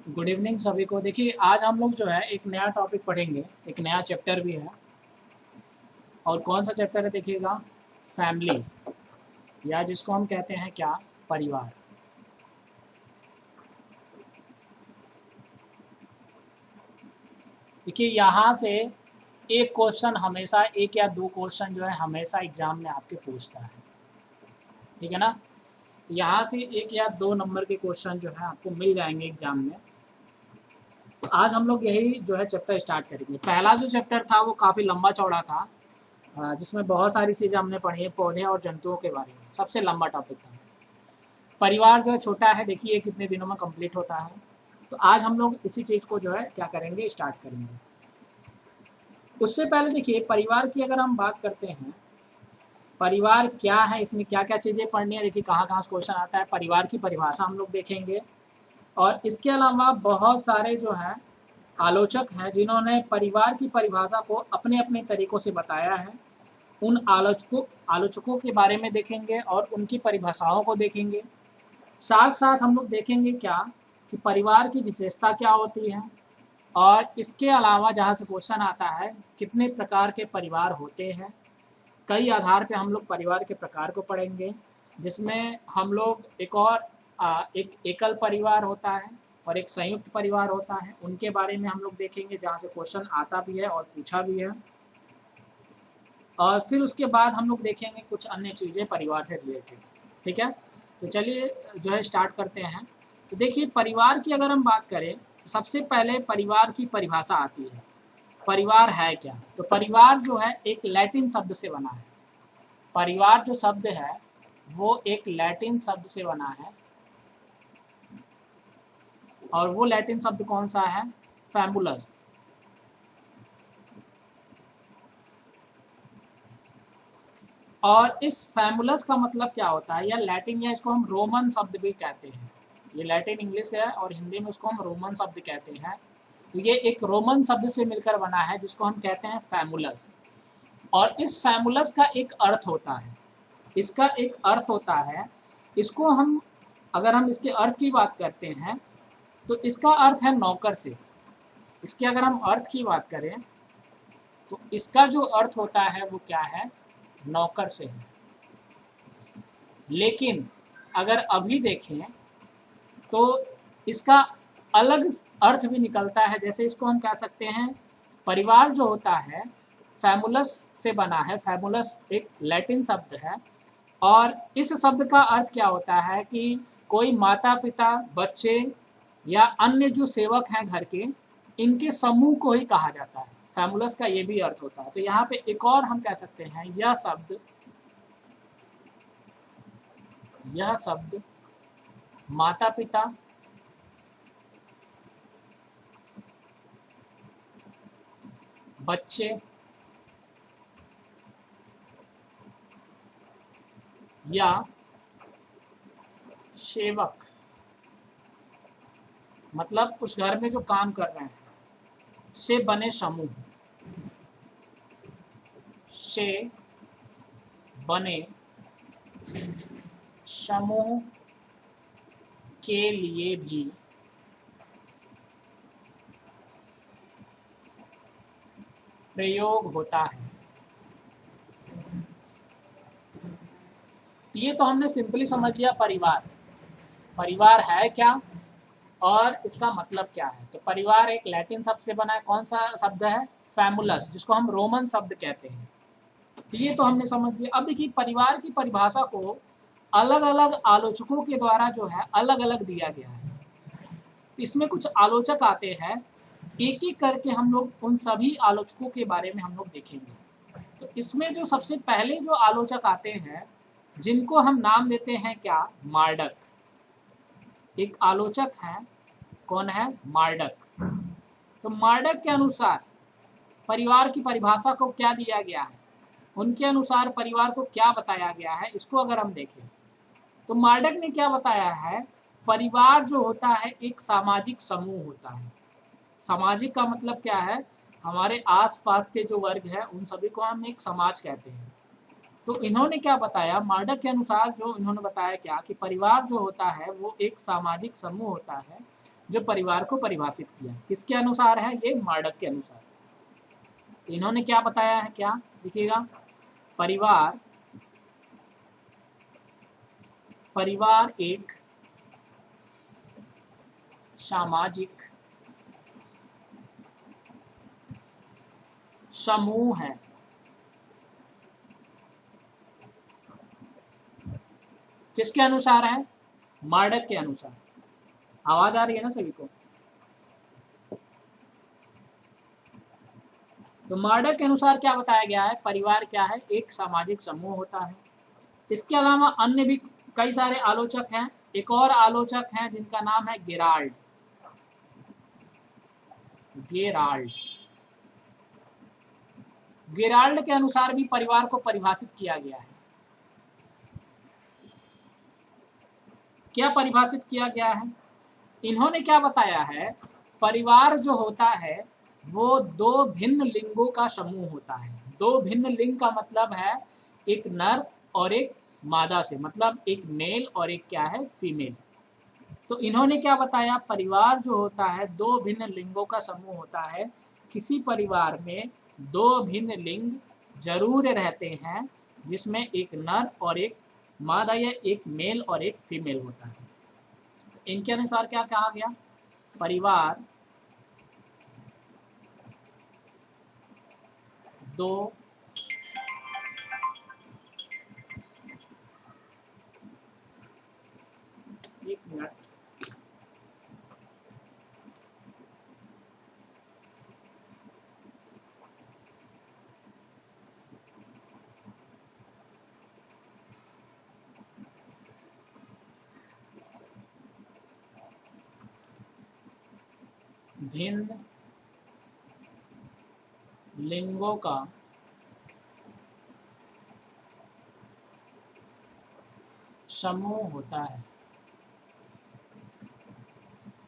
Good evening सभी को। देखिए आज हम लोग जो है एक नया टॉपिक पढ़ेंगे, एक नया चैप्टर भी है। और कौन सा चैप्टर है देखिएगा, फैमिली, या जिसको हम कहते हैं क्या, परिवार। देखिए यहाँ से एक क्वेश्चन हमेशा, एक या दो क्वेश्चन जो है हमेशा एग्जाम में आपके पूछता है, ठीक है ना। यहाँ से एक या दो नंबर के क्वेश्चन जो है आपको मिल जाएंगे एग्जाम में। तो आज हम लोग यही जो है चैप्टर स्टार्ट करेंगे। पहला जो चैप्टर था वो काफ़ी लंबा चौड़ा था, जिसमें बहुत सारी चीज़ें हमने पढ़ी है, पौधे और जंतुओं के बारे में। सबसे लंबा टॉपिक था। परिवार जो है छोटा है, देखिए कितने दिनों में कंप्लीट होता है। तो आज हम लोग इसी चीज़ को जो है क्या करेंगे, स्टार्ट करेंगे। उससे पहले देखिए परिवार की अगर हम बात करते हैं, परिवार क्या है, इसमें क्या क्या चीज़ें पढ़नी है। देखिए कहाँ कहाँ से क्वेश्चन आता है। परिवार की परिभाषा हम लोग देखेंगे, और इसके अलावा बहुत सारे जो हैं आलोचक हैं जिन्होंने परिवार की परिभाषा को अपने अपने तरीक़ों से बताया है। उन आलोचकों के बारे में देखेंगे और उनकी परिभाषाओं को देखेंगे। साथ साथ हम लोग देखेंगे क्या कि परिवार की विशेषता क्या होती है, और इसके अलावा जहाँ से क्वेश्चन आता है कितने प्रकार के परिवार होते हैं। कई आधार पे हम लोग परिवार के प्रकार को पढ़ेंगे, जिसमें हम लोग एक एकल परिवार होता है और एक संयुक्त परिवार होता है, उनके बारे में हम लोग देखेंगे, जहाँ से क्वेश्चन आता भी है और पूछा भी है। और फिर उसके बाद हम लोग देखेंगे कुछ अन्य चीज़ें परिवार से रिलेटेड, ठीक है। तो चलिए जो है स्टार्ट करते हैं। तो देखिए परिवार की अगर हम बात करें तो सबसे पहले परिवार की परिभाषा आती है। परिवार है क्या, तो परिवार जो है एक लैटिन शब्द से बना है। परिवार जो शब्द है वो एक लैटिन शब्द से बना है, और वो लैटिन शब्द कौन सा है, फैमुलस। और इस फैमुलस का मतलब क्या होता है, या लैटिन, या इसको हम रोमन शब्द भी कहते हैं। ये लैटिन इंग्लिश है और हिंदी में उसको हम रोमन शब्द कहते हैं। तो ये एक रोमन शब्द से मिलकर बना है जिसको हम कहते हैं फैमुलस। और इस फैमुलस का एक अर्थ होता है, इसका एक अर्थ होता है, इसको हम अगर हम इसके अर्थ की बात करते हैं तो इसका अर्थ है नौकर से। इसके अगर हम अर्थ की बात करें तो इसका जो अर्थ होता है वो क्या है, नौकर से है। लेकिन अगर अभी देखें तो इसका अलग अर्थ भी निकलता है। जैसे इसको हम कह सकते हैं, परिवार जो होता है फैमुलस से बना है। फैमुलस एक लैटिन शब्द है, और इस शब्द का अर्थ क्या होता है कि कोई माता पिता, बच्चे या अन्य जो सेवक हैं घर के, इनके समूह को ही कहा जाता है। फैमुलस का ये भी अर्थ होता है। तो यहाँ पे एक और हम कह सकते हैं, यह शब्द माता पिता, बच्चे या सेवक, मतलब उस घर में जो काम कर रहे हैं, से बने समूह, से बने समूह के लिए भी प्रयोग होता है। ये तो हमने सिंपली समझ लिया परिवार। परिवार है क्या और इसका मतलब क्या है। तो परिवार एक लैटिन शब्द से बना है। कौन सा शब्द है, फैमुलस, जिसको हम रोमन शब्द कहते हैं। तो ये तो हमने समझ लिया। अब देखिए परिवार की परिभाषा को अलग अलग आलोचकों के द्वारा जो है अलग अलग दिया गया है। इसमें कुछ आलोचक आते हैं, एक एक करके हम लोग उन सभी आलोचकों के बारे में हम लोग देखेंगे। तो इसमें जो सबसे पहले जो आलोचक आते हैं, जिनको हम नाम देते हैं क्या, मार्डक। एक आलोचक हैं, कौन है, मार्डक। तो मार्डक के अनुसार परिवार की परिभाषा को क्या दिया गया है, उनके अनुसार परिवार को क्या बताया गया है, इसको अगर हम देखें तो मार्डक ने क्या बताया है, परिवार जो होता है एक सामाजिक समूह होता है। सामाजिक का मतलब क्या है, हमारे आसपास के जो वर्ग है उन सभी को हम एक समाज कहते हैं। तो इन्होंने क्या बताया, मार्डक के अनुसार जो इन्होंने बताया क्या कि परिवार जो होता है वो एक सामाजिक समूह होता है, जो परिवार को परिभाषित किया। किसके अनुसार है ये? मार्डक के अनुसार। इन्होंने क्या बताया है, क्या देखिएगा, परिवार एक सामाजिक समूह है। किसके अनुसार है? मार्डक के अनुसार। आवाज आ रही है ना सभी को? तो मार्डक के अनुसार क्या बताया गया है? परिवार क्या है? एक सामाजिक समूह होता है। इसके अलावा अन्य भी कई सारे आलोचक हैं। एक और आलोचक हैं जिनका नाम है गेराल्ड। गेराल्ड के अनुसार भी परिवार को परिभाषित किया गया है। क्या परिभाषित किया गया है? इन्होंने क्या बताया है? परिवार जो होता है वो दो भिन्न लिंगों का समूह होता है। दो भिन्न लिंग का मतलब है एक नर और एक मादा से, मतलब एक मेल और एक क्या है? फीमेल। तो इन्होंने क्या बताया? परिवार जो होता है दो भिन्न लिंगों का समूह होता है। किसी परिवार में दो भिन्न लिंग जरूर रहते हैं, जिसमें एक नर और एक मादा या एक मेल और एक फीमेल होता है। इनके अनुसार क्या कहा गया? परिवार दो एक मिनट, भिन्न लिंगों का समूह होता है।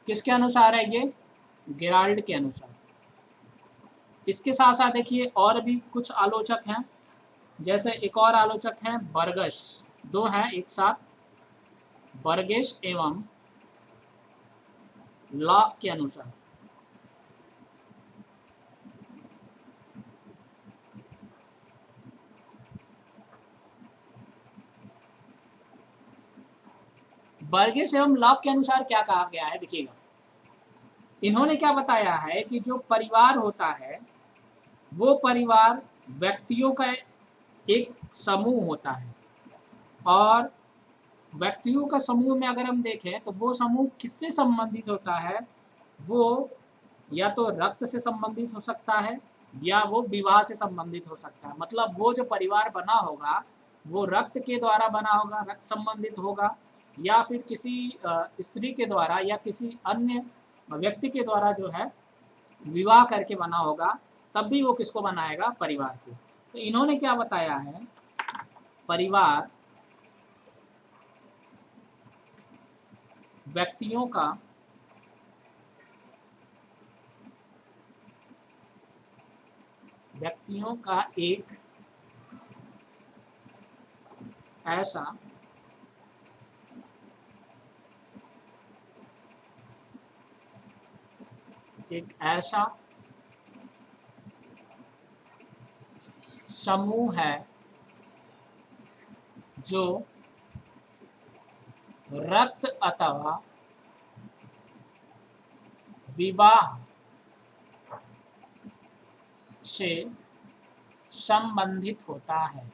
किसके अनुसार है ये? गेराल्ड के अनुसार। इसके साथ साथ देखिए और भी कुछ आलोचक हैं। जैसे एक और आलोचक हैं बर्गस। दो हैं एक साथ, बर्गेस एवं लॉक के अनुसार। बर्गेस एवं लॉक के अनुसार क्या कहा गया है देखिएगा। इन्होंने क्या बताया है कि जो परिवार होता है वो परिवार व्यक्तियों का एक समूह होता है। और व्यक्तियों का समूह में अगर हम देखें तो वो समूह किससे संबंधित होता है? वो या तो रक्त से संबंधित हो सकता है या वो विवाह से संबंधित हो सकता है। मतलब वो जो परिवार बना होगा वो रक्त के द्वारा बना होगा, रक्त संबंधित होगा, या फिर किसी स्त्री के द्वारा या किसी अन्य व्यक्ति के द्वारा जो है विवाह करके बना होगा, तब भी वो किसको बनाएगा? परिवार को। तो इन्होंने क्या बताया है? परिवार व्यक्तियों का एक ऐसा समूह है जो रक्त अथवा विवाह से संबंधित होता है।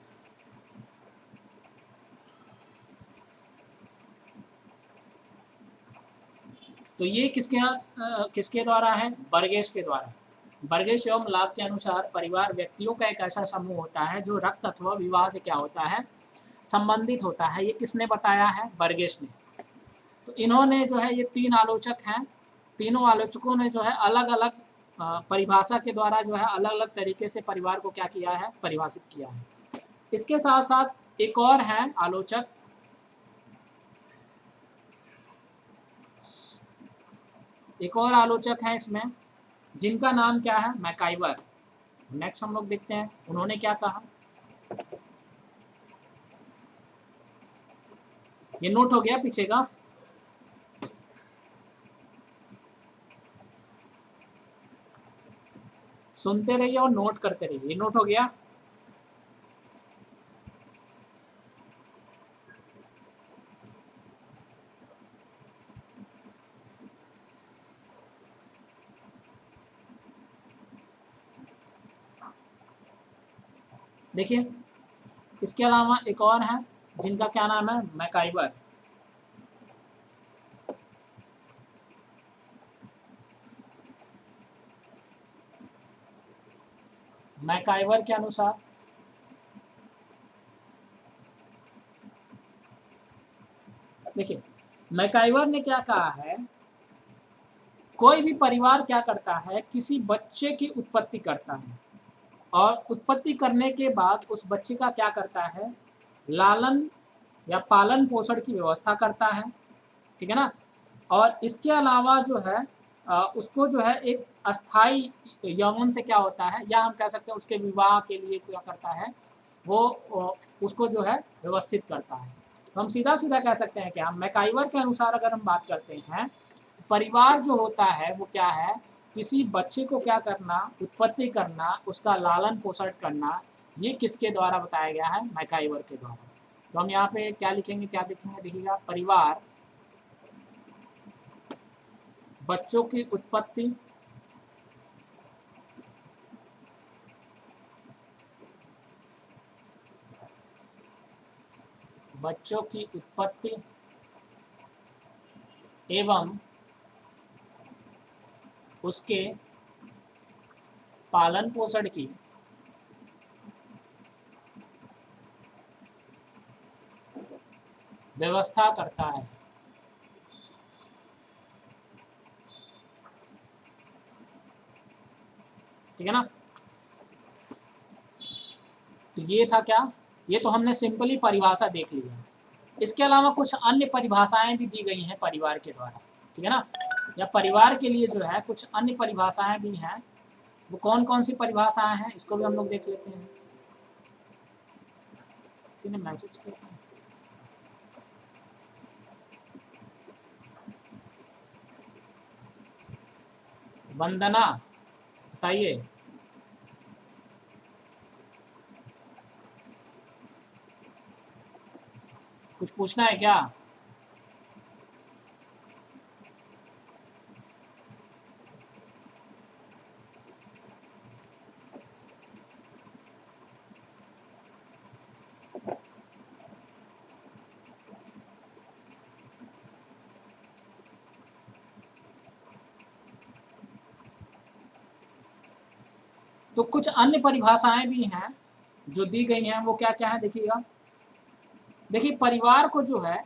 तो ये किसके द्वारा है? बर्गेस के द्वारा। बर्गेस एवं लाभ के अनुसार परिवार व्यक्तियों का एक ऐसा समूह होता है जो रक्त अथवा विवाह से क्या होता है? संबंधित होता है। ये किसने बताया है? बर्गेस ने। तो इन्होंने जो है, ये तीन आलोचक हैं, तीनों आलोचकों ने जो है अलग अलग परिभाषा के द्वारा जो है अलग अलग तरीके से परिवार को क्या किया है? परिभाषित किया है। इसके साथ साथ एक और है आलोचक, एक और आलोचक है इसमें, जिनका नाम क्या है? मैकाइवर। नेक्स्ट हम लोग देखते हैं उन्होंने क्या कहा। ये नोट हो गया पीछे का? सुनते रहिए और नोट करते रहिए। ये नोट हो गया? देखिए, इसके अलावा एक और है जिनका क्या नाम है, मैकाइवर। मैकाइवर के अनुसार देखिए, मैकाइवर ने क्या कहा है, कोई भी परिवार क्या करता है, किसी बच्चे की उत्पत्ति करता है और उत्पत्ति करने के बाद उस बच्चे का क्या करता है, लालन या पालन पोषण की व्यवस्था करता है, ठीक है ना। और इसके अलावा जो है उसको जो है एक अस्थाई यौवन से क्या होता है, या हम कह सकते हैं उसके विवाह के लिए क्या करता है, वो उसको जो है व्यवस्थित करता है। तो हम सीधा सीधा कह सकते हैं क्या, मैकाइवर के अनुसार अगर हम बात करते हैं, परिवार जो होता है वो क्या है, किसी बच्चे को क्या करना, उत्पत्ति करना, उसका लालन पोषण करना, ये किसके द्वारा बताया गया है, मैकाइवर के द्वारा। तो हम यहाँ पे क्या लिखेंगे, क्या लिखेंगे, देखिएगा, परिवार बच्चों की उत्पत्ति बच्चों की उत्पत्ति एवं उसके पालन पोषण की व्यवस्था करता है। ठीक है ना। तो ये था क्या, ये तो हमने सिंपली परिभाषा देख लिया। इसके अलावा कुछ अन्य परिभाषाएं भी दी गई हैं परिवार के द्वारा, ठीक है ना। या परिवार के लिए जो है कुछ अन्य परिभाषाएं भी हैं, वो कौन कौन सी परिभाषाएं हैं, इसको भी हम लोग देख लेते हैं। किसी ने मैसेज किया, वंदना बताइए। कुछ पूछना है क्या? तो कुछ अन्य परिभाषाएं भी हैं जो दी गई हैं, वो क्या क्या है देखिएगा। देखिए, परिवार को जो है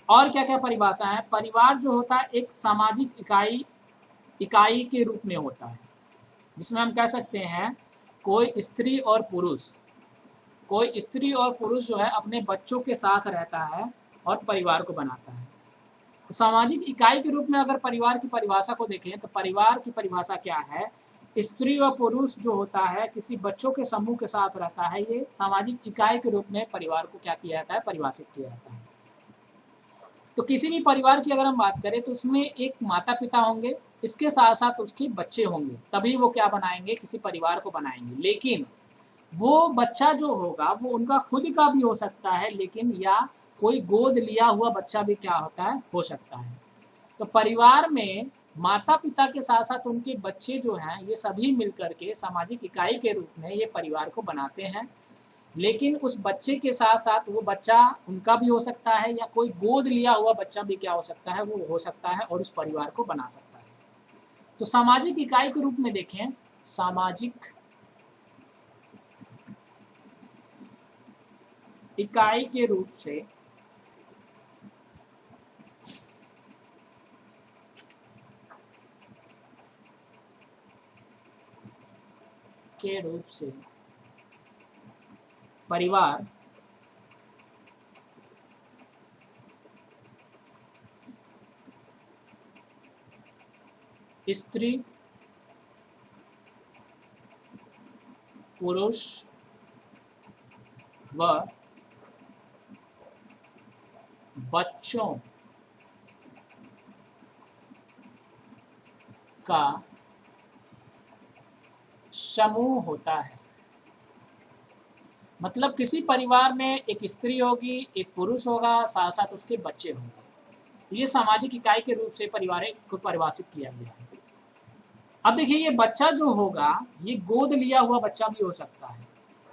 और क्या क्या परिभाषा है, परिवार जो होता है एक सामाजिक इकाई इकाई के रूप में होता है, जिसमें हम कह सकते हैं कोई स्त्री और पुरुष जो है अपने बच्चों के साथ रहता है और परिवार को बनाता है। तो सामाजिक इकाई के रूप में अगर परिवार की परिभाषा को देखें तो परिवार की परिभाषा क्या है, स्त्री और पुरुष जो होता है किसी बच्चों के समूह के साथ रहता है, ये सामाजिक इकाई के रूप में परिवार को क्या किया जाता है, परिभाषित किया जाता है। तो किसी भी परिवार की अगर हम बात करें तो उसमें एक माता पिता होंगे, इसके साथ साथ उसके बच्चे होंगे, तभी वो क्या बनाएंगे, किसी परिवार को बनाएंगे। लेकिन वो बच्चा जो होगा वो उनका खुद का भी हो सकता है, लेकिन या कोई गोद लिया हुआ बच्चा भी क्या होता है, हो सकता है। तो परिवार में माता पिता के साथ साथ उनके बच्चे जो हैं, ये सभी मिलकर के सामाजिक इकाई के रूप में ये परिवार को बनाते हैं। लेकिन उस बच्चे के साथ साथ वो बच्चा उनका भी हो सकता है, या कोई गोद लिया हुआ बच्चा भी क्या हो सकता है, वो हो सकता है और उस परिवार को बना सकता है। तो सामाजिक इकाई के रूप में देखें, सामाजिक इकाई के रूप से परिवार स्त्री पुरुष व बच्चों का समूह होता है। मतलब किसी परिवार में एक स्त्री होगी, एक पुरुष होगा, साथ साथ उसके बच्चे होंगे। तो ये सामाजिक इकाई के रूप से परिवार को परिभाषित किया गया है। अब देखिए, ये बच्चा जो होगा ये गोद लिया हुआ बच्चा भी हो सकता है।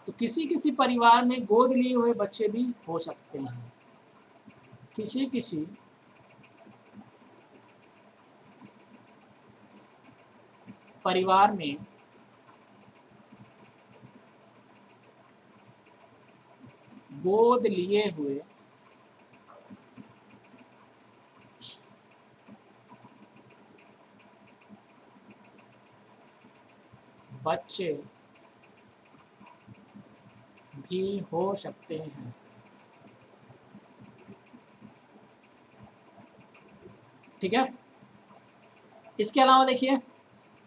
तो किसी किसी परिवार में गोद लिए हुए बच्चे भी हो सकते हैं। किसी किसी परिवार में गोद लिए हुए बच्चे भी हो सकते हैं। ठीक है। इसके अलावा देखिए,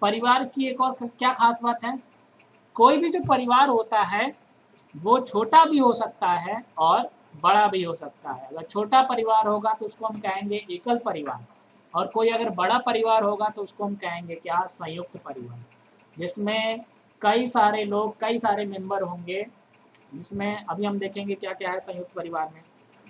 परिवार की एक और क्या खास बात है, कोई भी जो परिवार होता है वो छोटा भी हो सकता है और बड़ा भी हो सकता है। अगर छोटा परिवार होगा तो उसको हम कहेंगे एकल परिवार, और कोई अगर बड़ा परिवार होगा तो उसको हम कहेंगे क्या, संयुक्त परिवार, जिसमें कई सारे लोग, कई सारे मेंबर होंगे, जिसमें अभी हम देखेंगे क्या क्या है संयुक्त परिवार में।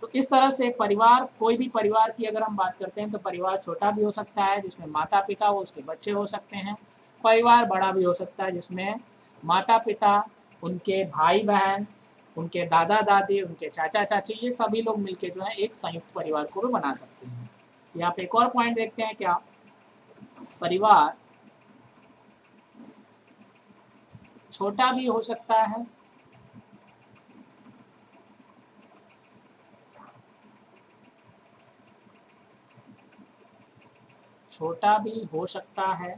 तो इस तरह से परिवार, कोई भी परिवार की अगर हम बात करते हैं तो परिवार छोटा भी हो सकता है जिसमें माता पिता हो, उसके बच्चे हो सकते हैं। परिवार बड़ा भी हो सकता है जिसमें माता पिता, उनके भाई बहन, उनके दादा दादी, उनके चाचा चाची, ये सभी लोग मिलके जो है एक संयुक्त परिवार को भी बना सकते हैं। यहाँ पे एक और पॉइंट देखते हैं, क्या परिवार छोटा भी हो सकता है छोटा भी हो सकता है,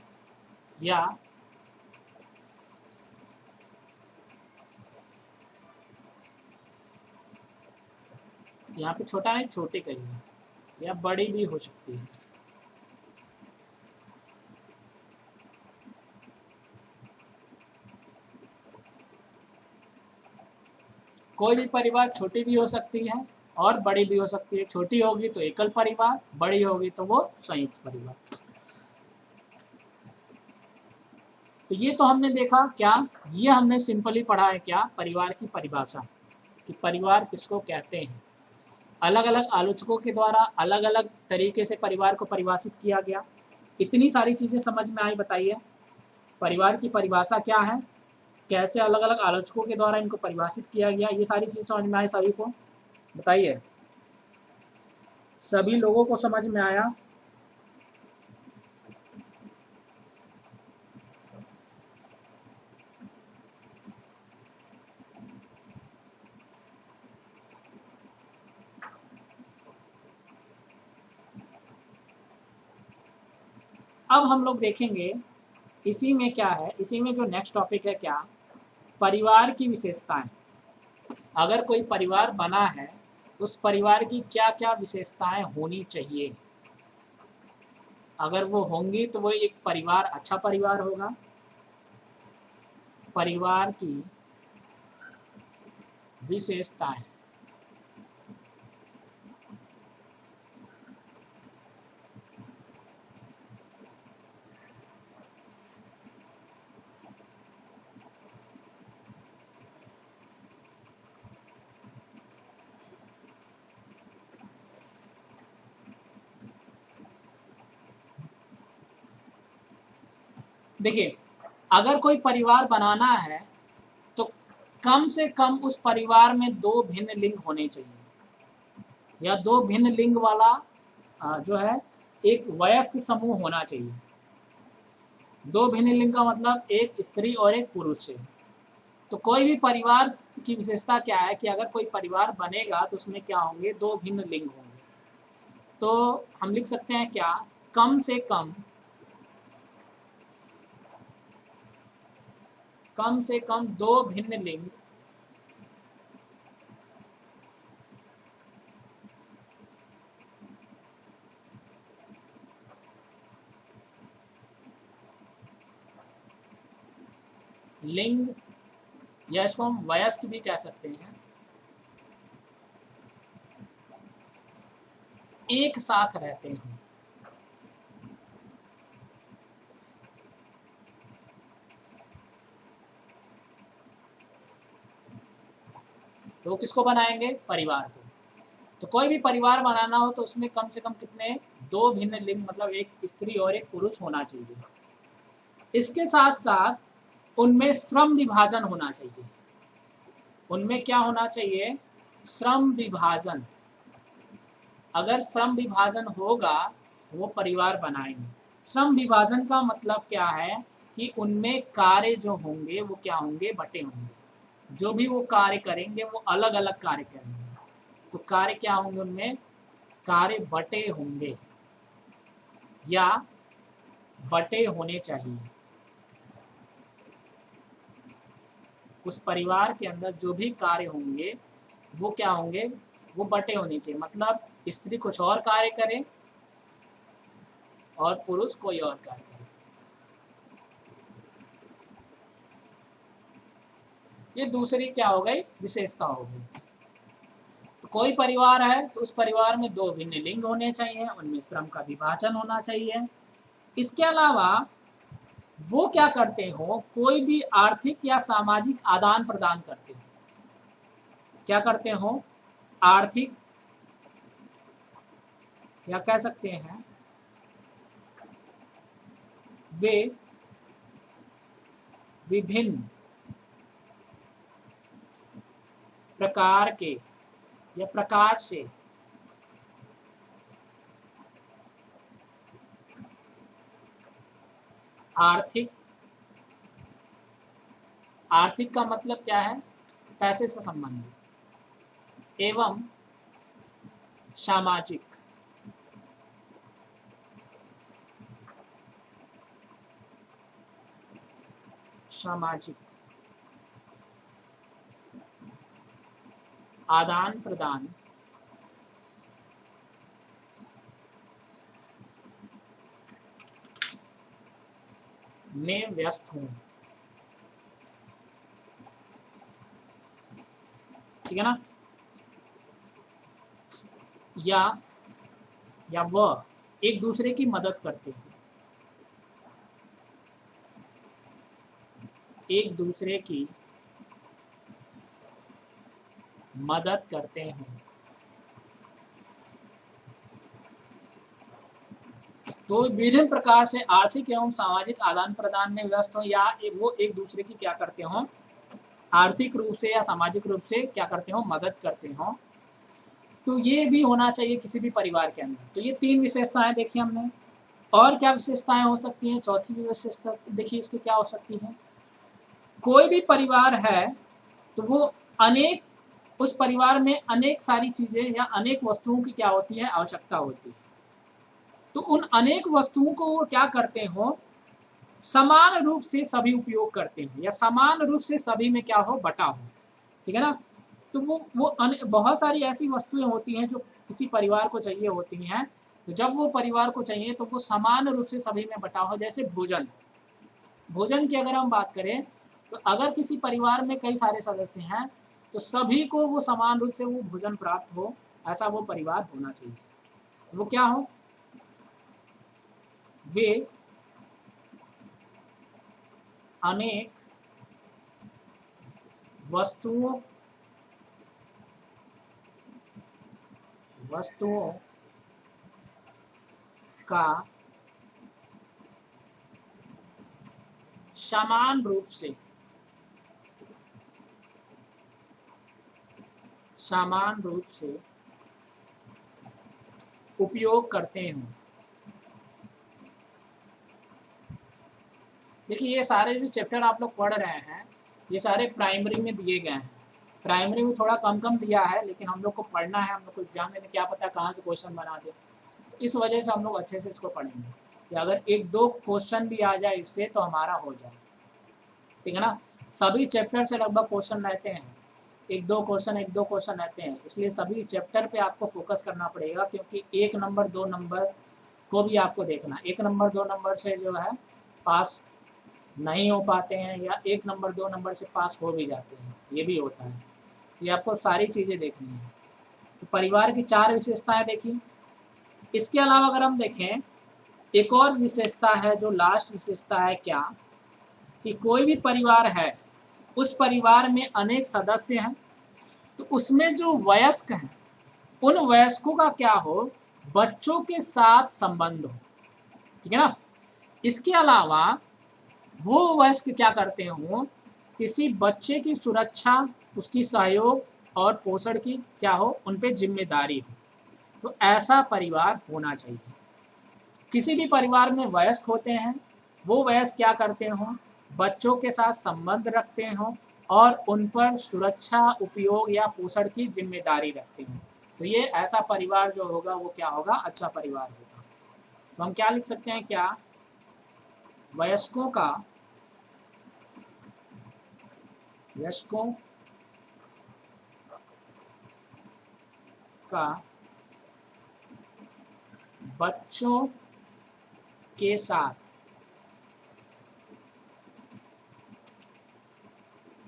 या यहाँ पे छोटा नहीं, छोटे कहिए, या बड़ी भी हो सकती है। कोई भी परिवार छोटी भी हो सकती है और बड़ी भी हो सकती है। छोटी होगी तो एकल परिवार, बड़ी होगी तो वो संयुक्त परिवार। तो ये तो हमने देखा क्या, ये हमने सिंपली पढ़ा है क्या, परिवार की परिभाषा, कि परिवार किसको कहते हैं। अलग अलग आलोचकों के द्वारा अलग अलग तरीके से परिवार को परिभाषित किया गया। इतनी सारी चीज़ें समझ में आई, बताइए परिवार की परिभाषा क्या है, कैसे अलग अलग आलोचकों के द्वारा इनको परिभाषित किया गया, ये सारी चीज़ समझ में आई सभी को, बताइए सभी लोगों को समझ में आया। अब हम लोग देखेंगे इसी में क्या है, इसी में जो नेक्स्ट टॉपिक है क्या, परिवार की विशेषताएं। अगर कोई परिवार बना है उस परिवार की क्या क्या विशेषताएं होनी चाहिए, अगर वो होंगी तो वो एक परिवार अच्छा परिवार होगा। परिवार की विशेषताएं, देखिए अगर कोई परिवार बनाना है तो कम से कम उस परिवार में दो भिन्न लिंग होने चाहिए, या दो भिन्न लिंग वाला जो है एक वयस्क समूह होना चाहिए। दो भिन्न लिंग का मतलब एक स्त्री और एक पुरुष से। तो कोई भी परिवार की विशेषता क्या है कि अगर कोई परिवार बनेगा तो उसमें क्या होंगे, दो भिन्न लिंग होंगे। तो हम लिख सकते हैं क्या, कम से कम, कम से कम दो भिन्न लिंग लिंग, या इसको हम वयस्क भी कह सकते हैं, एक साथ रहते हैं। तो किसको बनाएंगे? परिवार को। तो कोई भी परिवार बनाना हो तो उसमें कम से कम कितने? दो भिन्न लिंग, मतलब एक स्त्री और एक पुरुष होना चाहिए। इसके साथ साथ उनमें श्रम विभाजन होना चाहिए। उनमें क्या होना चाहिए? श्रम विभाजन। अगर श्रम विभाजन होगा तो वो परिवार बनाएंगे। श्रम विभाजन का मतलब क्या है कि उनमें कार्य जो होंगे वो क्या होंगे? बटे होंगे। जो भी वो कार्य करेंगे वो अलग अलग कार्य करेंगे। तो कार्य क्या होंगे? उनमें कार्य बटे होंगे या बटे होने चाहिए। उस परिवार के अंदर जो भी कार्य होंगे वो क्या होंगे? वो बटे होने चाहिए। मतलब स्त्री कुछ और कार्य करे और पुरुष कोई और कार्य करे। ये दूसरी क्या हो गई? विशेषता हो गई। तो कोई परिवार है तो उस परिवार में दो भिन्न लिंग होने चाहिए, उनमें श्रम का विभाजन होना चाहिए। इसके अलावा वो क्या करते हो? कोई भी आर्थिक या सामाजिक आदान प्रदान करते हो। क्या करते हो? आर्थिक या कह सकते हैं वे विभिन्न प्रकार के या प्रकार से आर्थिक का मतलब क्या है? पैसे से संबंधित एवं सामाजिक आदान प्रदान में व्यस्त हूं। ठीक है ना? या वह एक दूसरे की मदद करते हैं। एक दूसरे की मदद करते हैं। तो विभिन्न प्रकार से आर्थिक एवं सामाजिक आदान प्रदान में व्यस्त हो, या वो एक दूसरे की क्या करते हो? आर्थिक रूप से या सामाजिक रूप से क्या करते हो? मदद करते हो। तो ये भी होना चाहिए किसी भी परिवार के अंदर। तो ये तीन विशेषताएं देखी हमने। और क्या विशेषताएं हो सकती हैं? चौथी भी विशेषता देखिए इसको क्या हो सकती है। कोई भी परिवार है तो वो अनेक उस परिवार में अनेक सारी चीजें या अनेक वस्तुओं की क्या होती है? आवश्यकता होती है। तो उन अनेक वस्तुओं को वो क्या करते हो? समान रूप से सभी उपयोग करते हैं या समान रूप से सभी में क्या हो? बटा हो। ठीक है ना? तो वो बहुत सारी ऐसी वस्तुएं होती हैं जो किसी परिवार को चाहिए होती हैं। तो जब वो परिवार को चाहिए तो वो समान रूप से सभी में बटा हो। जैसे भोजन की अगर हम बात करें तो अगर किसी परिवार में कई सारे सदस्य हैं तो सभी को वो समान रूप से वो भोजन प्राप्त हो, ऐसा वो परिवार होना चाहिए। वो क्या हो? वे अनेक वस्तुओं का समान रूप से उपयोग करते हैं। देखिए ये सारे जो चैप्टर आप लोग पढ़ रहे हैं ये सारे प्राइमरी में दिए गए हैं। प्राइमरी में थोड़ा कम दिया है, लेकिन हम लोग को पढ़ना है, हम लोग को एग्जाम देने क्या पता कहाँ से क्वेश्चन बना दे। इस वजह से हम लोग अच्छे से इसको पढ़ेंगे कि अगर एक दो क्वेश्चन भी आ जाए इससे तो हमारा हो जाए। ठीक है ना? सभी चैप्टर से लगभग क्वेश्चन रहते हैं, एक दो क्वेश्चन रहते हैं। इसलिए सभी चैप्टर पे आपको फोकस करना पड़ेगा, क्योंकि 1 नंबर 2 नंबर को भी आपको देखना। 1 नंबर 2 नंबर से जो है पास नहीं हो पाते हैं, या 1 नंबर 2 नंबर से पास हो भी जाते हैं, ये भी होता है। ये आपको सारी चीज़ें देखनी है। तो परिवार की 4 विशेषताएं देखी। इसके अलावा अगर हम देखें एक और विशेषता है जो लास्ट विशेषता है, क्या कि कोई भी परिवार है उस परिवार में अनेक सदस्य हैं तो उसमें जो वयस्क हैं उन वयस्कों का क्या हो, बच्चों के साथ संबंध हो, ठीक है ना। इसके अलावा वो वयस्क क्या करते हो, किसी बच्चे की सुरक्षा, उसकी सहयोग और पोषण की क्या हो, उन पे जिम्मेदारी हो। तो ऐसा परिवार होना चाहिए। किसी भी परिवार में वयस्क होते हैं, वो वयस्क क्या करते हो, बच्चों के साथ संबंध रखते हो और उन पर सुरक्षा, उपयोग या पोषण की जिम्मेदारी रखते हो। तो ये ऐसा परिवार जो होगा वो क्या होगा, अच्छा परिवार होगा। तो हम क्या लिख सकते हैं, क्या वयस्कों का बच्चों के साथ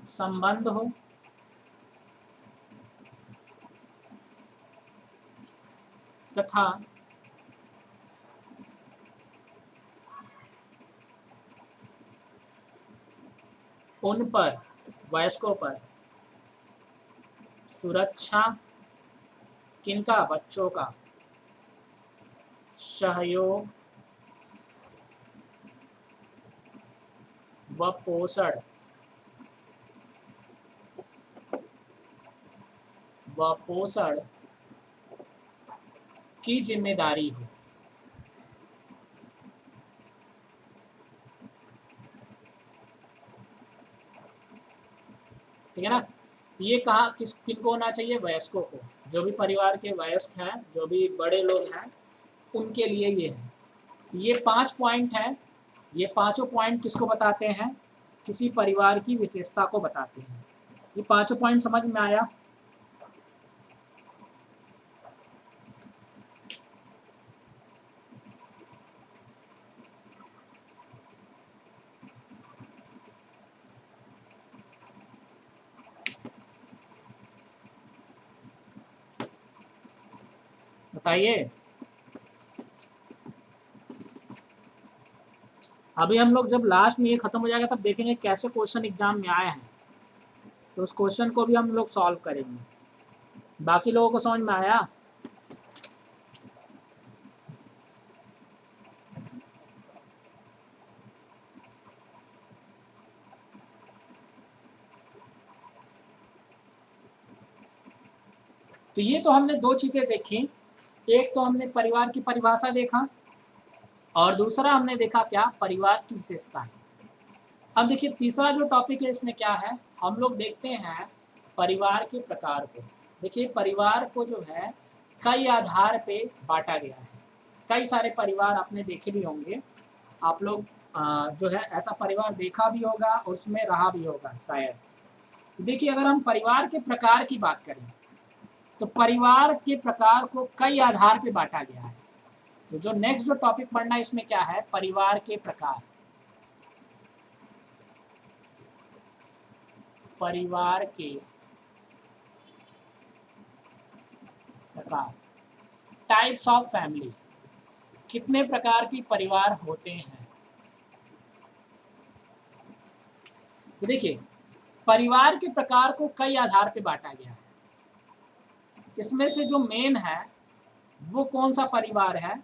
संबंध हो तथा उन पर, वयस्कों पर सुरक्षा, किनका, बच्चों का, सहयोग व पोषण की जिम्मेदारी हो। ठीक है ना। ये कहा किनको होना चाहिए, वयस्कों को। जो भी परिवार के वयस्क हैं, जो भी बड़े लोग हैं, उनके लिए ये है। ये 5 पॉइंट हैं। ये पांचों पॉइंट किसको बताते हैं, किसी परिवार की विशेषता को बताते हैं। ये पांचों पॉइंट समझ में आया। बताइए। अभी हम लोग जब लास्ट में ये खत्म हो जाएगा तब देखेंगे कैसे क्वेश्चन एग्जाम में आए हैं, तो उस क्वेश्चन को भी हम लोग सॉल्व करेंगे। बाकी लोगों को समझ में आया। तो ये तो हमने दो चीजें देखी। एक तो हमने परिवार की परिभाषा देखा और दूसरा हमने देखा क्या, परिवार की विशेषताएं। अब देखिए तीसरा जो टॉपिक है इसमें क्या है, हम लोग देखते हैं परिवार के प्रकार को। देखिए परिवार को जो है कई आधार पे बांटा गया है। कई सारे परिवार आपने देखे भी होंगे। आप लोग जो है ऐसा परिवार देखा भी होगा और उसमें रहा भी होगा शायद। देखिए अगर हम परिवार के प्रकार की बात करें तो परिवार के प्रकार को कई आधार पे बांटा गया है। तो जो नेक्स्ट जो टॉपिक पढ़ना है इसमें क्या है, परिवार के प्रकार। परिवार के प्रकार, टाइप्स ऑफ फैमिली, कितने प्रकार की परिवार होते हैं। तो देखिए परिवार के प्रकार को कई आधार पे बांटा गया है। इसमें से जो मेन है वो कौन सा परिवार है,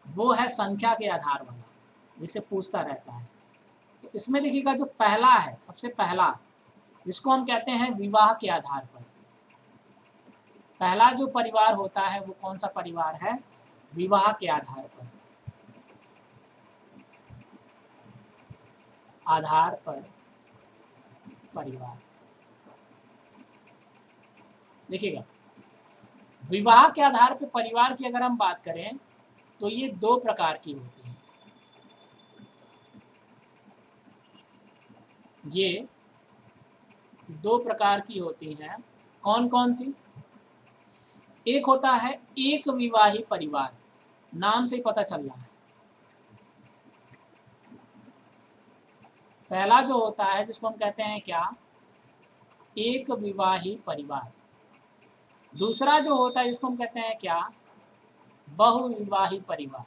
वो है संख्या के आधार वाला, जिसे पूछता रहता है। तो इसमें देखिएगा जो पहला है, सबसे पहला, जिसको हम कहते हैं विवाह के आधार पर। पहला जो परिवार होता है वो कौन सा परिवार है, विवाह के आधार पर। आधार पर परिवार, देखिएगा विवाह के आधार पर परिवार की अगर हम बात करें तो ये दो प्रकार की होती है। ये दो प्रकार की होती हैं। कौन कौन सी, एक होता है एक विवाही परिवार, नाम से ही पता चल रहा है। पहला जो होता है जिसको हम कहते हैं क्या, एक विवाही परिवार। दूसरा जो होता है जिसको हम कहते हैं क्या, बहुविवाही परिवार।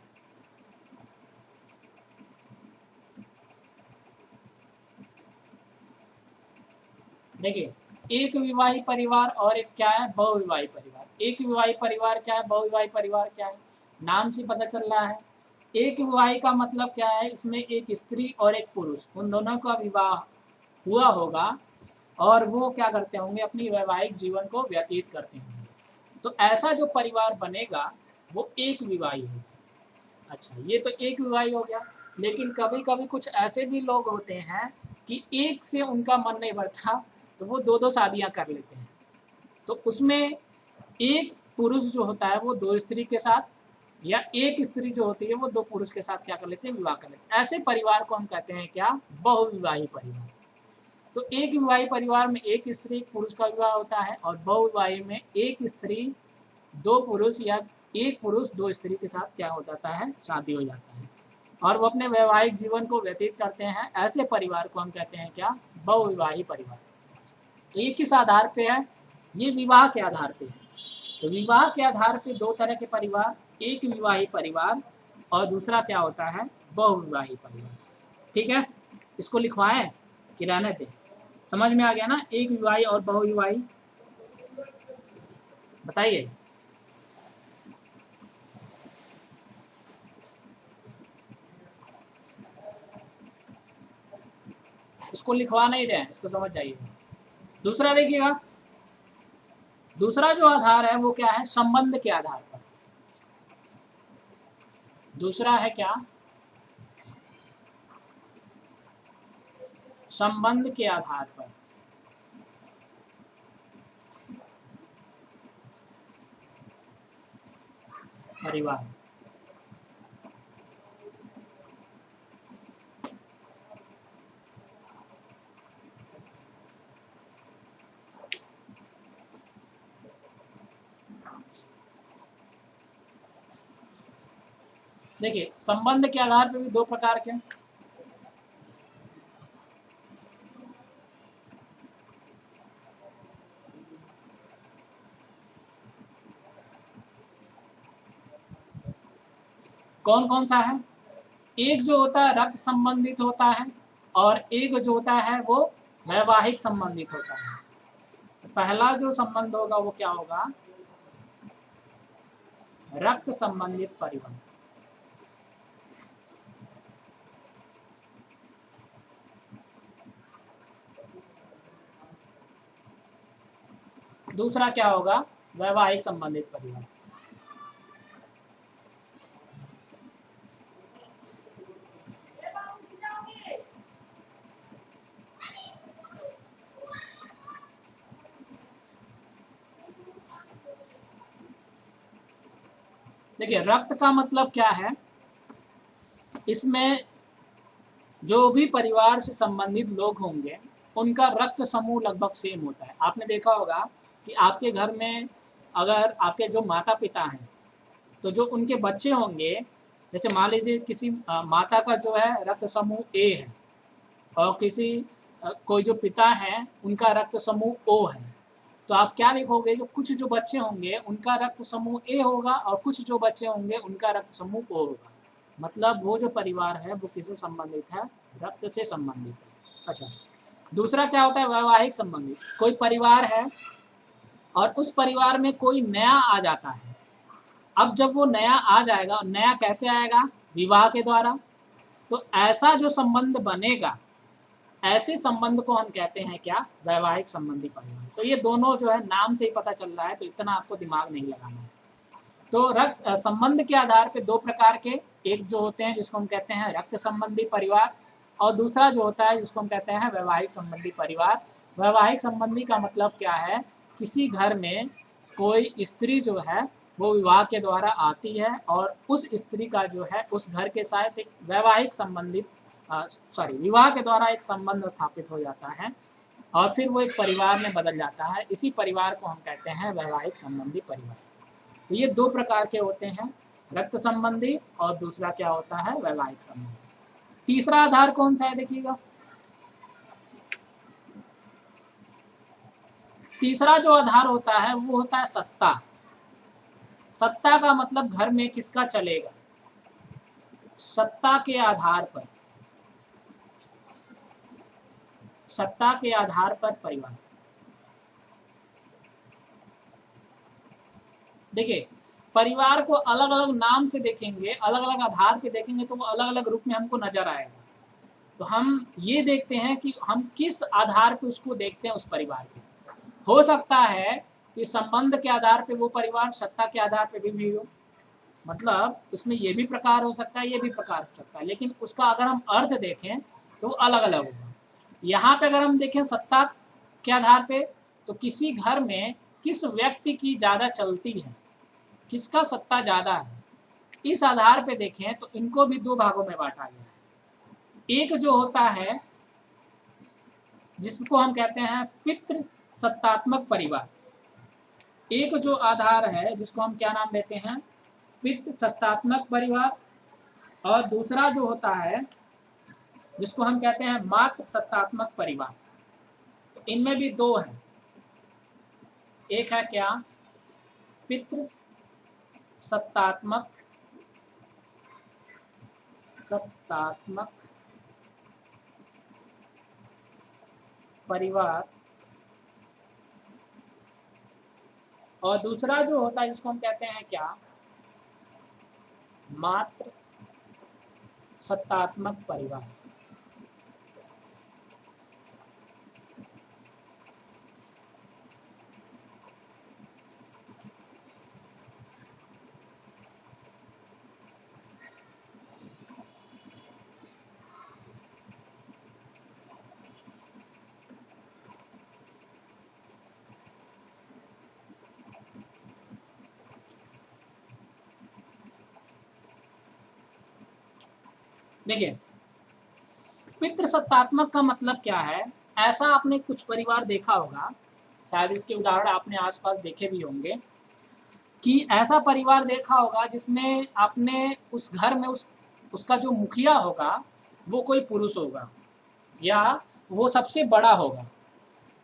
देखिए एक विवाही परिवार और एक क्या है, बहुविवाही परिवार। एक विवाही परिवार क्या है, बहुविवाही परिवार क्या है, नाम से पता चल रहा है। एक विवाही का मतलब क्या है, इसमें एक स्त्री और एक पुरुष, उन दोनों का विवाह हुआ होगा और वो क्या करते होंगे, अपनी वैवाहिक जीवन को व्यतीत करते होंगे। तो ऐसा जो परिवार बनेगा वो एक विवाही होगा। अच्छा, ये तो एक विवाही हो गया। लेकिन कभी कभी कुछ ऐसे भी लोग होते हैं कि एक से उनका मन नहीं भरता, तो वो दो दो शादियां कर लेते हैं। तो उसमें एक पुरुष जो होता है वो दो स्त्री के साथ, या एक स्त्री जो होती है वो दो पुरुष के साथ क्या कर लेते हैं, विवाह कर लेते हैं। ऐसे परिवार को हम कहते हैं क्या, बहुविवाही परिवार। तो एक विवाही परिवार में एक स्त्री एक पुरुष का विवाह होता है, और बहुविवाही में एक स्त्री दो पुरुष या एक पुरुष दो स्त्री के साथ क्या हो जाता है, शादी हो जाता है, और वो अपने वैवाहिक जीवन को व्यतीत करते हैं। ऐसे परिवार को हम कहते हैं क्या, बहुविवाही परिवार। तो ये किस आधार पे है, ये विवाह के आधार पे है। तो विवाह के आधार पे दो तरह के परिवार, एक विवाही परिवार और दूसरा क्या होता है, बहुविवाही परिवार। ठीक है, इसको लिखवाएं कि रहने दें, समझ में आ गया ना, एक विवाही और बहुविवाही, बताइए। इसको लिखवा नहीं रहे हैं, इसको समझ जाइए। दूसरा देखिएगा, दूसरा जो आधार है वो क्या है, संबंध के आधार पर। दूसरा है क्या, संबंध के आधार पर। परिवार, देखिए संबंध के आधार पर भी दो प्रकार के, कौन कौन सा है, एक जो होता है रक्त संबंधित होता है, और एक जो होता है वो वैवाहिक संबंधित होता है। पहला जो संबंध होगा वो क्या होगा, रक्त संबंधित परिवार। दूसरा क्या होगा, वैवाहिक संबंधित परिवार। देखिए रक्त का मतलब क्या है, इसमें जो भी परिवार से संबंधित लोग होंगे उनका रक्त समूह लगभग सेम होता है। आपने देखा होगा कि आपके घर में अगर आपके जो माता पिता हैं, तो जो उनके बच्चे होंगे, जैसे मान लीजिए किसी माता का जो है रक्त समूह ए है, और किसी कोई जो पिता है उनका रक्त समूह ओ है, तो आप क्या देखोगे, जो कुछ जो बच्चे होंगे उनका रक्त समूह ए होगा, और कुछ जो बच्चे होंगे उनका रक्त समूह ओ होगा। मतलब वो जो परिवार है वो किससे संबंधित है, रक्त से संबंधित है। अच्छा, दूसरा क्या होता है, वैवाहिक संबंधित। कोई परिवार है और उस परिवार में कोई नया आ जाता है। अब जब वो नया आ जाएगा, नया कैसे आएगा, विवाह के द्वारा। तो ऐसा जो संबंध बनेगा, ऐसे संबंध को हम कहते हैं क्या, वैवाहिक संबंधी परिवार। तो ये दोनों जो है नाम से ही पता चल रहा है, तो इतना आपको दिमाग नहीं लगाना है। तो रक्त संबंध के आधार पे दो प्रकार के, एक जो होते हैं जिसको हम कहते हैं रक्त संबंधी परिवार, और दूसरा जो होता है जिसको हम कहते हैं वैवाहिक संबंधी परिवार। वैवाहिक संबंधी का मतलब क्या है, किसी घर में कोई स्त्री जो है वो विवाह के द्वारा आती है, और उस स्त्री का जो है उस घर के साथ एक वैवाहिक संबंधित विवाह के द्वारा एक संबंध स्थापित हो जाता है, और फिर वो एक परिवार में बदल जाता है। इसी परिवार को हम कहते हैं वैवाहिक संबंधी परिवार। तो ये दो प्रकार के होते हैं, रक्त संबंधी और दूसरा क्या होता है, वैवाहिक संबंधी। तीसरा आधार कौन सा है, देखिएगा तीसरा जो आधार होता है वो होता है सत्ता। सत्ता का मतलब घर में किसका चलेगा, सत्ता के आधार पर, सत्ता के आधार पर परिवार। देखिए, परिवार को अलग अलग नाम से देखेंगे, अलग अलग आधार पे देखेंगे तो वो अलग अलग रूप में हमको नजर आएगा। तो हम ये देखते हैं कि हम किस आधार पे उसको देखते हैं उस परिवार को। हो सकता है कि संबंध के आधार पे वो परिवार सत्ता के आधार पे भी हो, मतलब उसमें ये भी प्रकार हो सकता है, ये भी प्रकार हो सकता है, लेकिन उसका अगर हम अर्थ देखें तो अलग अलग होगा। यहाँ पे अगर हम देखें सत्ता के आधार पे, तो किसी घर में किस व्यक्ति की ज़्यादा चलती है, किसका सत्ता ज़्यादा है, इस आधार पे देखें तो इनको भी दो भागों में बांटा गया है। एक जो होता है जिसको हम कहते हैं पितृ सत्तात्मक परिवार, एक जो आधार है जिसको हम क्या नाम देते हैं, पितृ सत्तात्मक परिवार, और दूसरा जो होता है जिसको हम कहते हैं मातृ सत्तात्मक परिवार। तो इनमें भी दो हैं, एक है क्या, पितृ सत्तात्मक परिवार, और दूसरा जो होता है जिसको हम कहते हैं क्या, मातृ सत्तात्मक परिवार। देखिए, पितृसत्तात्मक का मतलब क्या है, ऐसा आपने कुछ परिवार देखा होगा, शायद इसके उदाहरण आपने आसपास देखे भी होंगे, कि ऐसा परिवार देखा होगा जिसमें आपने उस घर में उसका जो मुखिया होगा वो कोई पुरुष होगा या वो सबसे बड़ा होगा।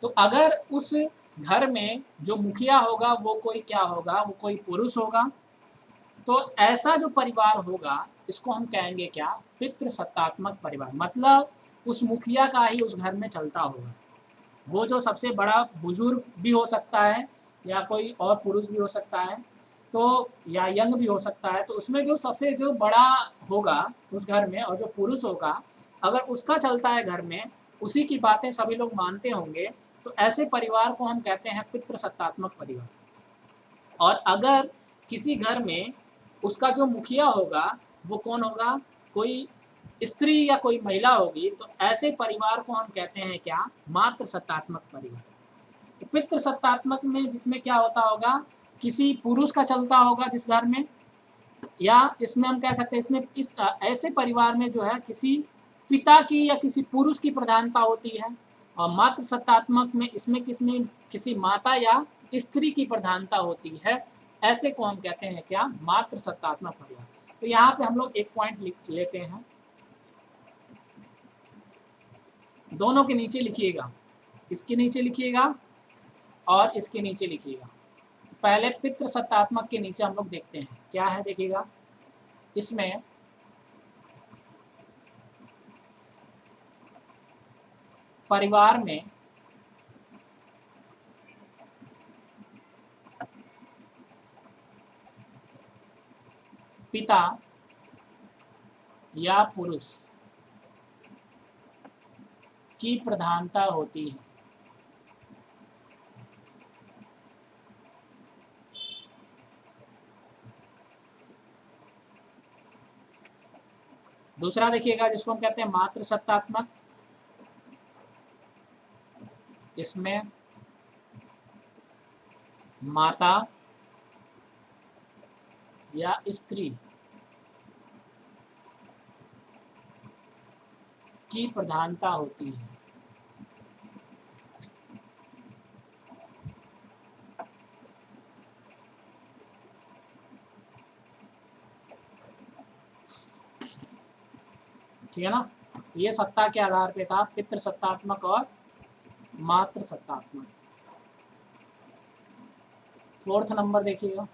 तो अगर उस घर में जो मुखिया होगा वो कोई क्या होगा, वो कोई पुरुष होगा, तो ऐसा जो परिवार होगा इसको हम कहेंगे क्या, पितृसत्तात्मक परिवार। मतलब उस मुखिया का ही उस घर में चलता होगा, वो जो सबसे बड़ा बुजुर्ग भी हो सकता है या कोई और पुरुष भी हो सकता है, तो या यंग भी हो सकता है, तो उसमें जो सबसे जो बड़ा होगा उस घर में और जो पुरुष होगा, अगर उसका चलता है घर में, उसी की बातें सभी लोग मानते होंगे, तो ऐसे परिवार को हम कहते हैं पितृसत्तात्मक परिवार। और अगर किसी घर में उसका जो मुखिया होगा वो कौन होगा, कोई स्त्री या कोई महिला होगी, तो ऐसे परिवार को हम कहते हैं क्या, मातृ सत्तात्मक परिवार। तो पितृ सत्तात्मक में जिसमें क्या होता होगा, किसी पुरुष का चलता होगा जिस घर में, या इसमें हम कह सकते हैं इसमें ऐसे परिवार में जो है किसी पिता की या किसी पुरुष की प्रधानता होती है, और मातृ सत्तात्मक में इसमें किसमें किसी माता या स्त्री की प्रधानता होती है। ऐसे को हम कहते हैं क्या, मातृ सत्तात्मक परिवार। तो यहाँ पे हम लोग एक पॉइंट लिख लेते हैं, दोनों के नीचे लिखिएगा, इसके नीचे लिखिएगा और इसके नीचे लिखिएगा। पहले पितृ सत्तात्मक के नीचे हम लोग देखते हैं क्या है, देखिएगा इसमें परिवार में पिता या पुरुष की प्रधानता होती है। दूसरा देखिएगा जिसको हम कहते हैं मातृ सत्तात्मक, इसमें माता या स्त्री की प्रधानता होती है। ठीक है ना, ये सत्ता के आधार पे था, पितृ सत्तात्मक और मातृ सत्तात्मक। फोर्थ नंबर देखिएगा,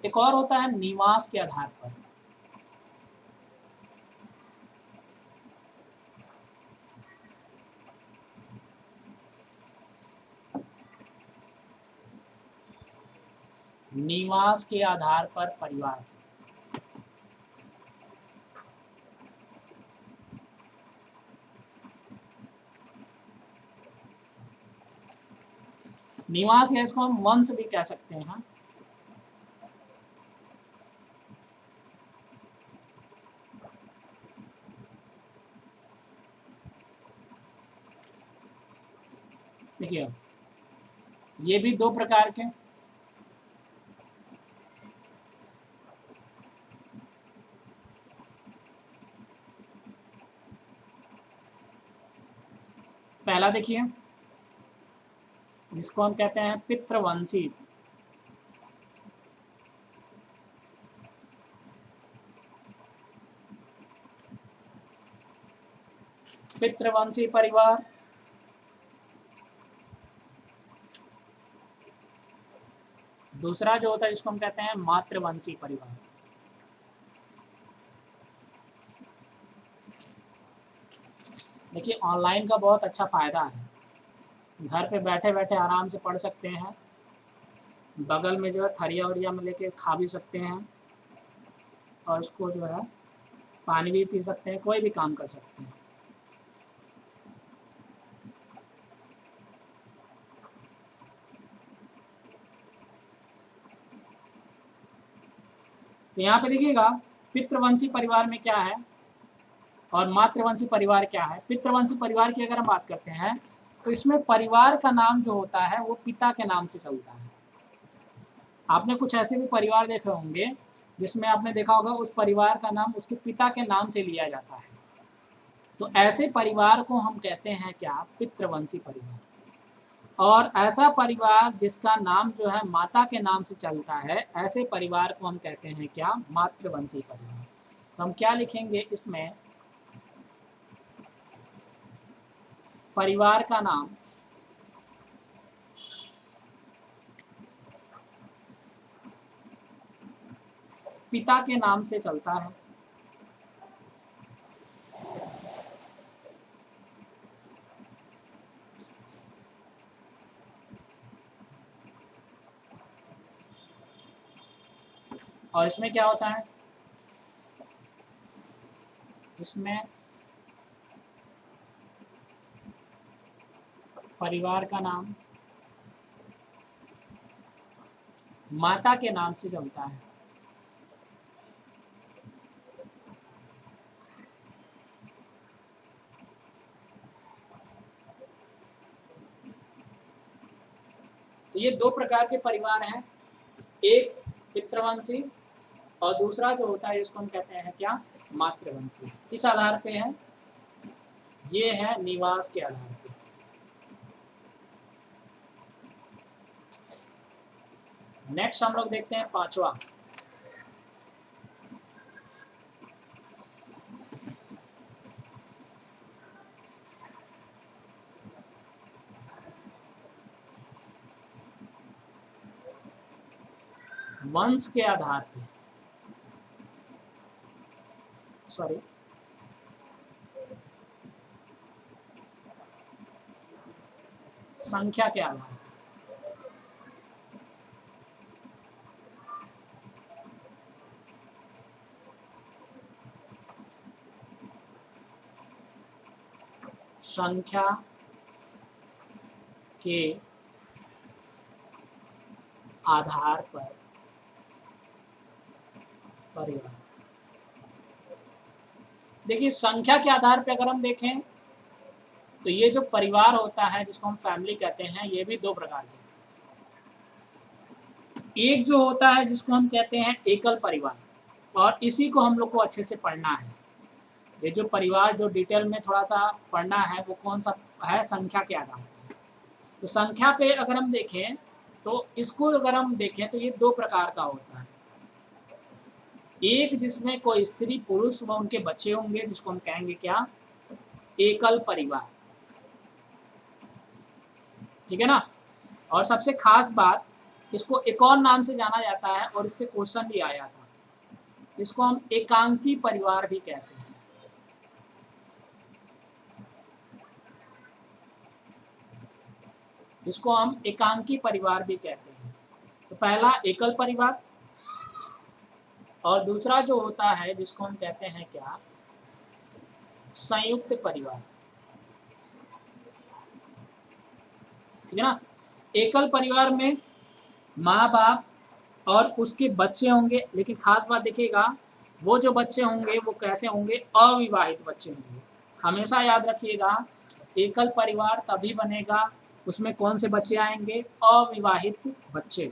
एक और होता है निवास के आधार पर। निवास के आधार पर परिवार। निवास या इसको हम वंश भी कह सकते हैं। देखिए ये भी दो प्रकार के, पहला देखिए जिसको हम कहते हैं पितृवंशी। पितृवंशी परिवार, दूसरा जो होता है जिसको हम कहते हैं मातृवंशी परिवार। देखिए ऑनलाइन का बहुत अच्छा फायदा है, घर पे बैठे बैठे आराम से पढ़ सकते हैं, बगल में जो है थरिया वरिया में लेके खा भी सकते हैं, और उसको जो है पानी भी पी सकते हैं, कोई भी काम कर सकते हैं। तो यहाँ पे देखिएगा पितृवंशी परिवार में क्या है और मातृवंशी परिवार क्या है। पितृवंशी परिवार की अगर हम बात करते हैं तो इसमें परिवार का नाम जो होता है वो पिता के नाम से चलता है। आपने कुछ ऐसे भी परिवार देखे होंगे जिसमें आपने देखा होगा उस परिवार का नाम उसके पिता के नाम से लिया जाता है। तो ऐसे परिवार को हम कहते हैं क्या, पितृवंशी परिवार। और ऐसा परिवार जिसका नाम जो है माता के नाम से चलता है, ऐसे परिवार को हम कहते हैं क्या, मातृवंशी परिवार। तो हम क्या लिखेंगे इसमें, परिवार का नाम पिता के नाम से चलता है। और इसमें क्या होता है, इसमें परिवार का नाम माता के नाम से चलता है। तो ये दो प्रकार के परिवार हैं, एक पितृवंशी और दूसरा जो होता है इसको हम कहते हैं क्या, मातृवंशी। किस आधार पे है, ये है निवास के आधार पे। नेक्स्ट हम लोग देखते हैं पांचवा, वंश के आधार पे, सॉरी संख्या के आधार पे। संख्या के आधार पर परिवार। देखिए संख्या के आधार पे अगर हम देखें तो ये जो परिवार होता है जिसको हम फैमिली कहते हैं, ये भी दो प्रकार के। एक जो होता है जिसको हम कहते हैं एकल परिवार, और इसी को हम लोग को अच्छे से पढ़ना है। ये जो परिवार जो डिटेल में थोड़ा सा पढ़ना है वो कौन सा है, संख्या के आधार पर। तो संख्या पे अगर हम देखें तो इसको अगर हम देखें तो ये दो प्रकार का होता है। एक जिसमें कोई स्त्री पुरुष व उनके बच्चे होंगे जिसको हम कहेंगे क्या, एकल परिवार, ठीक है ना। और सबसे खास बात, इसको एक और नाम से जाना जाता है और इससे क्वेश्चन भी आया था, इसको हम एकांकी परिवार भी कहते हैं। इसको हम एकांकी परिवार भी कहते हैं। तो पहला एकल परिवार, और दूसरा जो होता है जिसको हम कहते हैं क्या, संयुक्त परिवार। ठीक है ना। एकल परिवार में माँ बाप और उसके बच्चे होंगे, लेकिन खास बात देखिएगा, वो जो बच्चे होंगे वो कैसे होंगे, अविवाहित बच्चे होंगे। हमेशा याद रखिएगा, एकल परिवार तभी बनेगा, उसमें कौन से बच्चे आएंगे, अविवाहित बच्चे।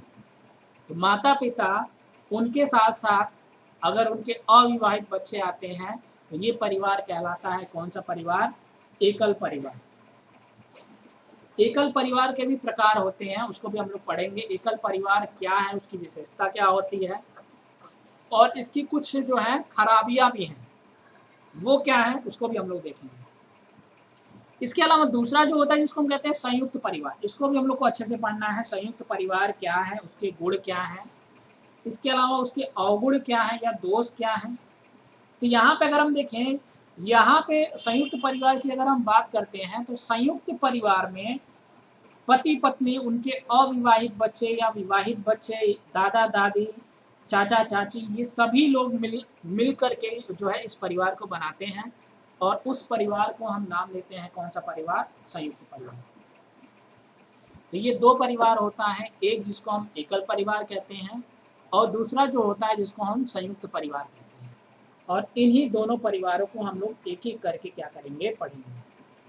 तो माता पिता उनके साथ साथ अगर उनके अविवाहित बच्चे आते हैं तो ये परिवार कहलाता है कौन सा परिवार, एकल परिवार। एकल परिवार के भी प्रकार होते हैं, उसको भी हम लोग पढ़ेंगे। एकल परिवार क्या है, उसकी विशेषता क्या होती है, और इसकी कुछ जो है खराबियां भी हैं, वो क्या है उसको भी हम लोग देखेंगे। इसके अलावा दूसरा जो होता है जिसको हम कहते हैं संयुक्त परिवार, इसको भी हम लोग को अच्छे से पढ़ना है। संयुक्त परिवार क्या है, उसके गुण क्या है, इसके अलावा उसके अवगुण क्या है या दोष क्या है। तो यहाँ पे अगर हम देखें, यहाँ पे संयुक्त परिवार की अगर हम बात करते हैं तो संयुक्त परिवार में पति पत्नी, उनके अविवाहित बच्चे या विवाहित बच्चे, दादा दादी, चाचा चाची, ये सभी लोग मिल करके जो है इस परिवार को बनाते हैं, और उस परिवार को हम नाम देते हैं कौन सा परिवार, संयुक्त परिवार। तो ये दो परिवार होता है, एक जिसको हम एकल परिवार कहते हैं और दूसरा जो होता है जिसको हम संयुक्त परिवार कहते हैं। और इन्हीं दोनों परिवारों को हम लोग एक एक करके क्या करेंगे, पढ़ेंगे।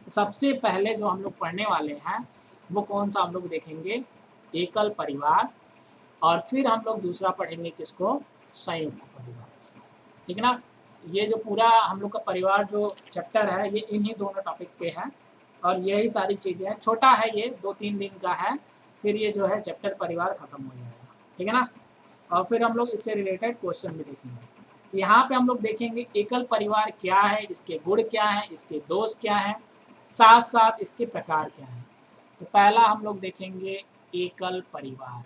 तो सबसे पहले जो हम लोग पढ़ने वाले हैं वो कौन सा हम लोग देखेंगे, एकल परिवार, और फिर हम लोग दूसरा पढ़ेंगे किसको, संयुक्त परिवार। ठीक है ना। ये जो पूरा हम लोग का परिवार जो चैप्टर है ये इन्हीं दोनों टॉपिक पे है, और यही सारी चीज़ें हैं। छोटा है, ये 2-3 दिन का है, फिर ये जो है चैप्टर परिवार खत्म हो जाएगा। ठीक है ना। और फिर हम लोग इससे रिलेटेड क्वेश्चन भी देखेंगे। यहाँ पे हम लोग देखेंगे एकल परिवार क्या है, इसके गुण क्या है, इसके दोष क्या है, साथ साथ इसके प्रकार क्या है। तो पहला हम लोग देखेंगे एकल परिवार,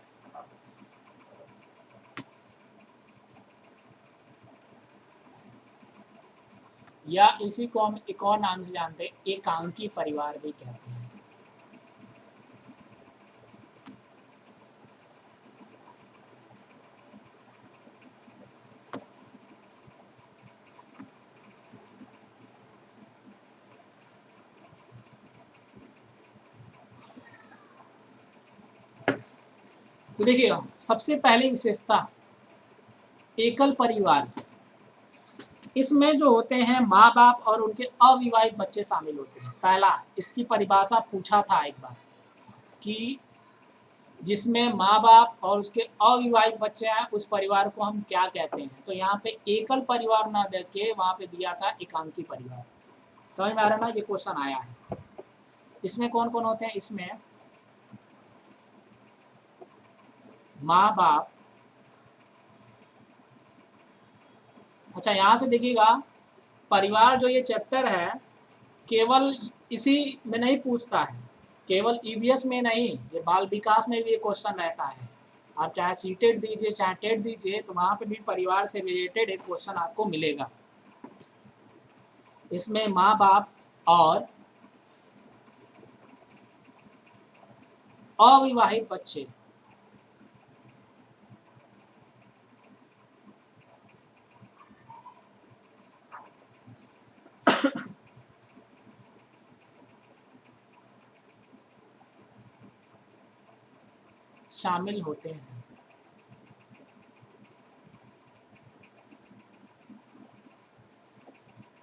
या इसी को हम एक और नाम से जानते हैं, एकांकी परिवार भी कहते हैं। तो देखिए, सबसे पहली विशेषता एकल परिवार की, इसमें जो होते हैं माँ बाप और उनके अविवाहित बच्चे शामिल होते हैं। पहला, इसकी परिभाषा पूछा था एक बार कि जिसमें माँ बाप और उसके अविवाहित बच्चे हैं उस परिवार को हम क्या कहते हैं। तो यहाँ पे एकल परिवार ना दे के वहाँ पे दिया था एकांकी परिवार। समझ में आ रहा है ना, ये क्वेश्चन आया है। इसमें कौन कौन होते हैं, इसमें माँ बाप, अच्छा यहाँ से देखिएगा, परिवार जो ये चैप्टर है केवल इसी में नहीं पूछता है, केवल ईवीएस में नहीं, ये बाल विकास में भी ये क्वेश्चन रहता है। आप चाहे सीटेट दीजिए चाहे टेट दीजिए तो वहाँ पे भी परिवार से रिलेटेड एक क्वेश्चन आपको मिलेगा। इसमें माँ बाप और अविवाहित बच्चे शामिल होते हैं।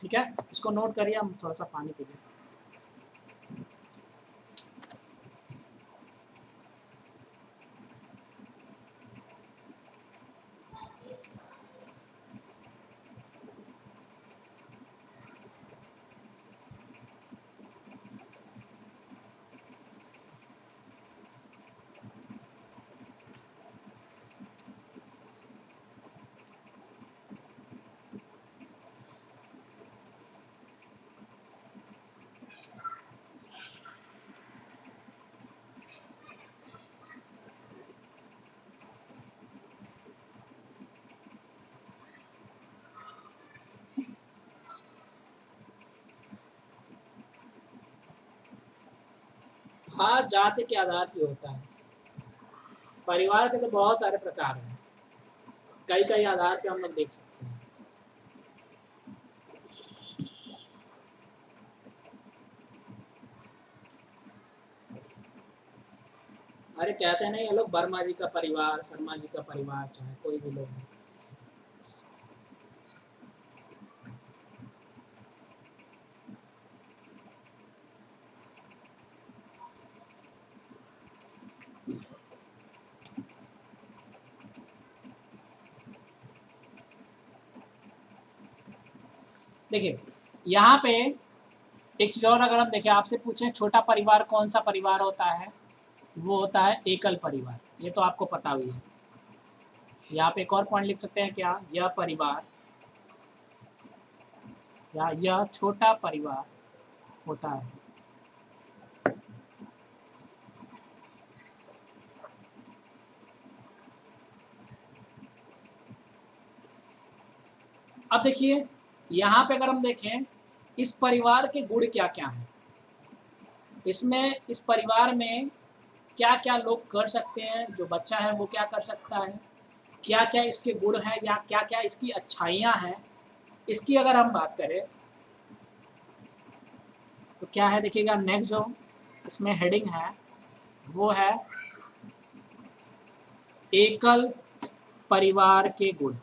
ठीक है, इसको नोट करिए, हम थोड़ा सा पानी पी लें। हाँ, जाति के आधार पे होता है। परिवार के तो बहुत सारे प्रकार हैं, कई कई आधार पे हम लोग देख सकते हैं। अरे कहते हैं नहीं ये लोग वर्मा जी का परिवार, शर्मा जी का परिवार, चाहे कोई भी लोग। देखिए यहाँ पे एक चीज और, अगर हम देखें आपसे पूछें छोटा परिवार कौन सा परिवार होता है, वो होता है एकल परिवार। ये तो आपको पता हुई है। यहाँ पे एक और पॉइंट लिख सकते हैं क्या, यह परिवार या यह छोटा परिवार होता है। अब देखिए यहाँ पे अगर हम देखें इस परिवार के गुण क्या क्या हैं, इसमें इस परिवार में क्या क्या लोग कर सकते हैं, जो बच्चा है वो क्या कर सकता है, क्या क्या इसके गुण हैं या क्या क्या इसकी अच्छाइयाँ हैं, इसकी अगर हम बात करें तो क्या है। देखिएगा नेक्स्ट जो इसमें हेडिंग है वो है एकल परिवार के गुण।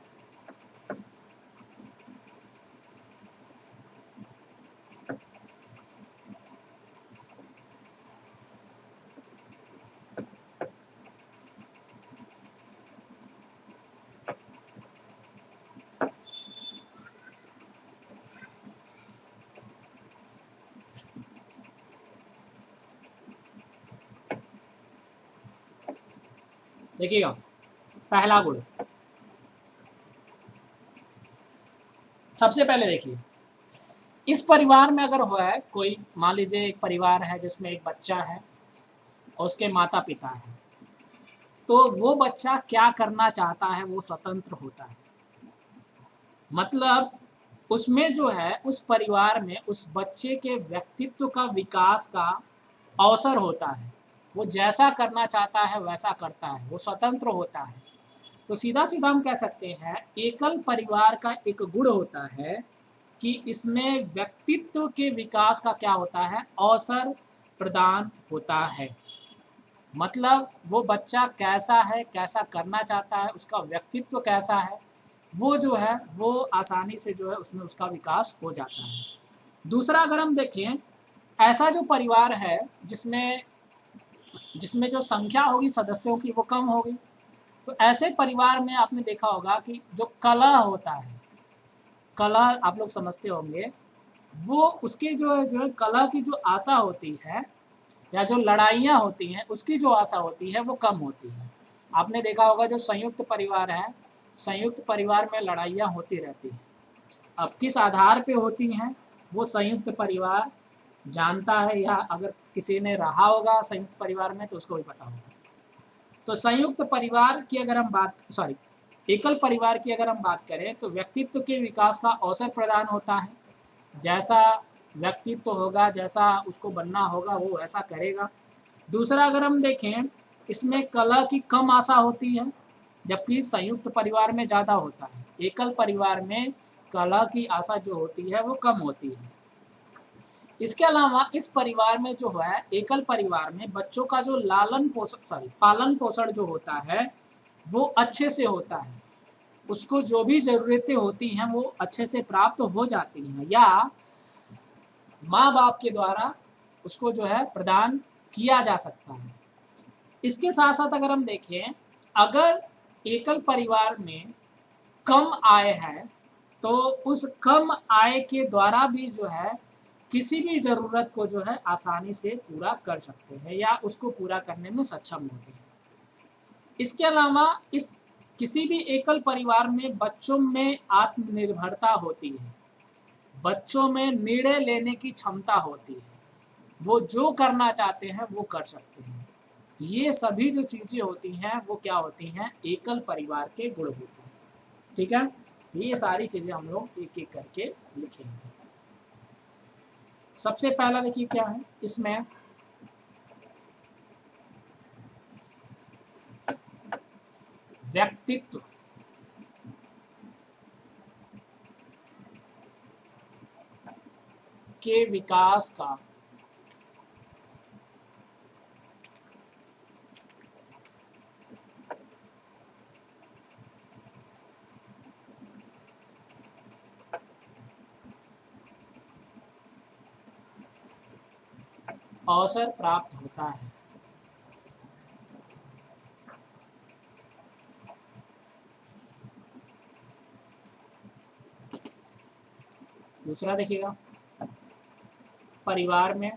देखिएगा पहला गुण, सबसे पहले देखिए इस परिवार में अगर हुआ है कोई, मान लीजिए एक परिवार है जिसमें एक बच्चा है और उसके माता पिता हैं, तो वो बच्चा क्या करना चाहता है वो स्वतंत्र होता है। मतलब उसमें जो है उस परिवार में उस बच्चे के व्यक्तित्व का विकास का अवसर होता है। वो जैसा करना चाहता है वैसा करता है, वो स्वतंत्र होता है। तो सीधा सीधा हम कह सकते हैं एकल परिवार का एक गुण होता है कि इसमें व्यक्तित्व के विकास का क्या होता है, अवसर प्रदान होता है। मतलब वो बच्चा कैसा है, कैसा करना चाहता है, उसका व्यक्तित्व कैसा है, वो जो है वो आसानी से जो है उसमें उसका विकास हो जाता है। दूसरा अगर हम देखें ऐसा जो परिवार है जिसमें जिसमें जो संख्या होगी सदस्यों की वो कम होगी, तो ऐसे परिवार में आपने देखा होगा कि जो कलह होता है, कलह आप लोग समझते होंगे, वो उसके जो है कलह की जो आशा होती है या जो लड़ाइयाँ होती हैं उसकी जो आशा होती है वो कम होती है। आपने देखा होगा जो संयुक्त परिवार है, संयुक्त परिवार में लड़ाइयाँ होती रहती हैं। अब किस आधार पे होती हैं वो संयुक्त परिवार जानता है, या अगर किसी ने रहा होगा संयुक्त परिवार में तो उसको भी पता होगा। तो संयुक्त परिवार की अगर हम बात, सॉरी एकल परिवार की अगर हम बात करें तो व्यक्तित्व के विकास का अवसर प्रदान होता है। जैसा व्यक्तित्व होगा, जैसा उसको बनना होगा वो वैसा करेगा। दूसरा अगर हम देखें इसमें कलह की कम आशा होती है, जबकि संयुक्त परिवार में ज़्यादा होता है। एकल परिवार में कलह की आशा जो होती है वो कम होती है। इसके अलावा इस परिवार में जो है एकल परिवार में बच्चों का जो लालन पोषण, सॉरी पालन पोषण जो होता है वो अच्छे से होता है। उसको जो भी ज़रूरतें होती हैं वो अच्छे से प्राप्त हो जाती हैं, या माँ बाप के द्वारा उसको जो है प्रदान किया जा सकता है। इसके साथ साथ अगर हम देखें अगर एकल परिवार में कम आय है तो उस कम आय के द्वारा भी जो है किसी भी ज़रूरत को जो है आसानी से पूरा कर सकते हैं या उसको पूरा करने में सक्षम होते हैं। इसके अलावा इस किसी भी एकल परिवार में बच्चों में आत्मनिर्भरता होती है, बच्चों में निर्णय लेने की क्षमता होती है, वो जो करना चाहते हैं वो कर सकते हैं। ये सभी जो चीज़ें होती हैं वो क्या होती हैं, एकल परिवार के गुण होते हैं। ठीक है, ये सारी चीज़ें हम लोग एक एक करके लिखेंगे। सबसे पहला देखिए क्या है, इसमें व्यक्तित्व के विकास का अवसर प्राप्त होता है। दूसरा देखिएगा, परिवार में,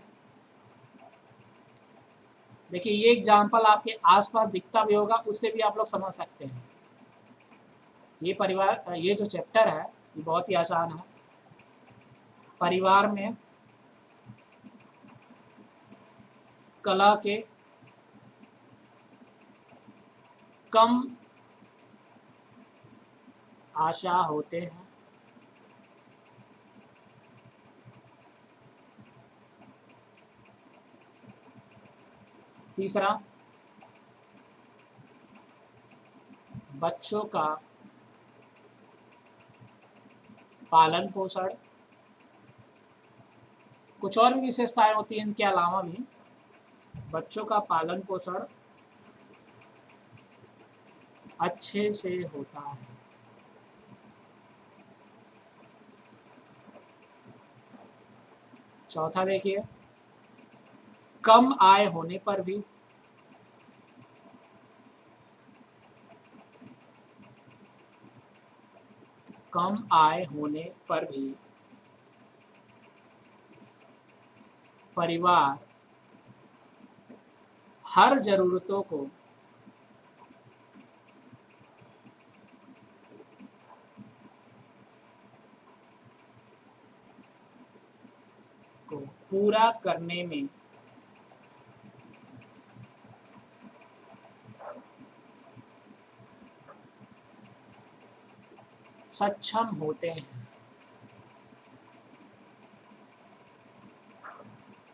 देखिए ये एग्जाम्पल आपके आसपास दिखता भी होगा, उससे भी आप लोग समझ सकते हैं। ये परिवार, ये जो चैप्टर है ये बहुत ही आसान है। परिवार में कला के कम आशा होते हैं। तीसरा, बच्चों का पालन पोषण, कुछ और भी विशेषताएं होती हैं इनके अलावा भी, बच्चों का पालन पोषण अच्छे से होता है। चौथा देखिए, कम आय होने पर भी परिवार हर जरूरतों को पूरा करने में सक्षम होते हैं।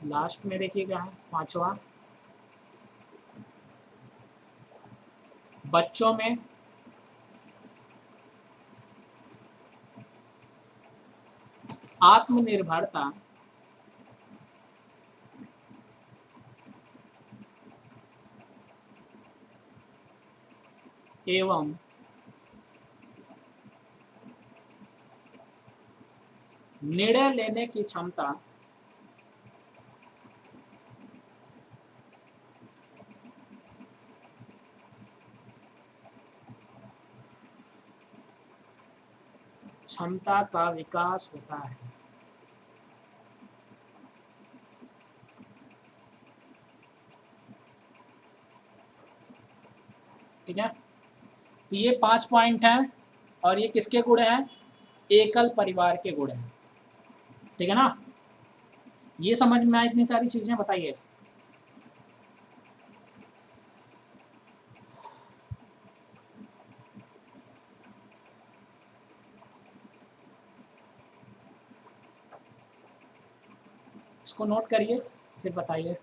लास्ट में देखिएगा पांचवा, बच्चों में आत्मनिर्भरता एवं निर्णय लेने की क्षमता का विकास होता है। ठीक है, तो ये 5 पॉइंट हैं और ये किसके गुण हैं? एकल परिवार के गुण हैं। ठीक है ना, ये समझ में आए इतनी सारी चीजें? बताइए। इसको नोट करिए फिर बताइए।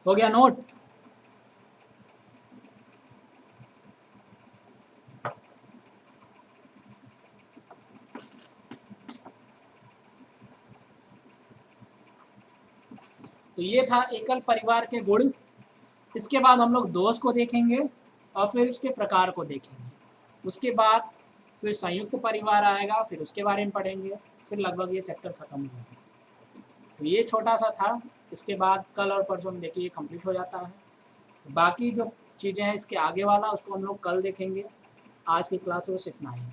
हो गया नोट? तो ये था एकल परिवार के गुण। इसके बाद हम लोग दोष को देखेंगे और फिर उसके प्रकार को देखेंगे। उसके बाद फिर संयुक्त परिवार आएगा, फिर उसके बारे में पढ़ेंगे, फिर लगभग ये चैप्टर खत्म हो जाएगा। तो ये छोटा सा था। इसके बाद कल और परसों में देखिए कंप्लीट हो जाता है। बाकी जो चीज़ें हैं इसके आगे वाला उसको हम लोग कल देखेंगे। आज की क्लास में बस इतना ही।